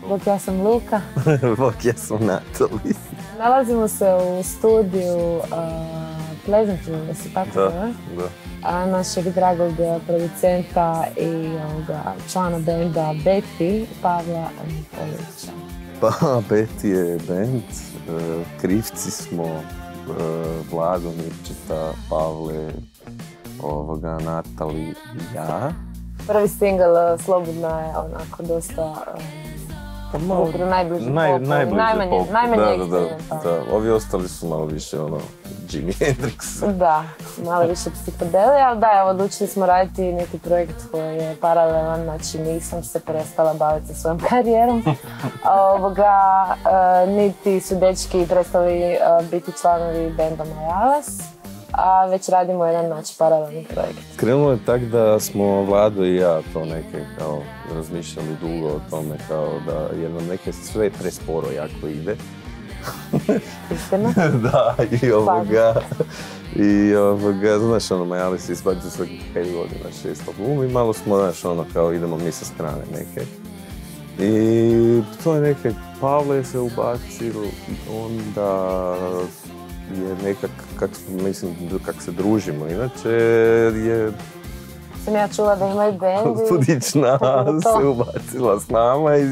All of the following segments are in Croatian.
Bok, ja sam Luka. Bok, ja sam Natali. Nalazimo se u studiju Pleasantville, se tako zove? Da. Našeg dragog producenta i člana benda Betty, Pavla Nikolića. Pa, Betty je band. Krivci smo Vlado Mirčeta, Pavle, Natali i ja. Prvi single Slobodna je onako dosta najbliži popu, najmanje eksperimenta. Da, ovi ostali su malo više Jimi Hendrix. Da, malo više psihodelija, ali da, odlučili smo raditi neki projekt koji je paralelan, znači nisam se prestala baviti svojom karijerom. Niti su dečki prestali biti članovi benda Majalas, a već radimo jedan paralelni projekt. Krenulo je tak da smo Vlado i ja to neke kao razmišljali dugo o tome kao da jer nam neke sve presporo jako ide. Istina? Da, znaš Majali se izbađu svakih 5 godina, 6 album i malo smo, znaš, kao idemo mi sa strane neke. I to je neke, Pavle se ubacio i onda je nekak, kak se družimo, inače je... Sam ja čula da imaju bend i... Pudična se ubacila s nama i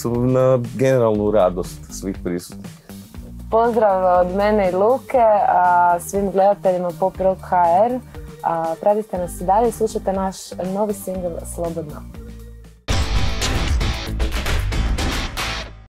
na generalnu radost svih prisutnih. Pozdrav od mene i Luke, svim gledateljima Pop Rock HR. Pratite nas i dalje i slušajte naš novi single Slobodna.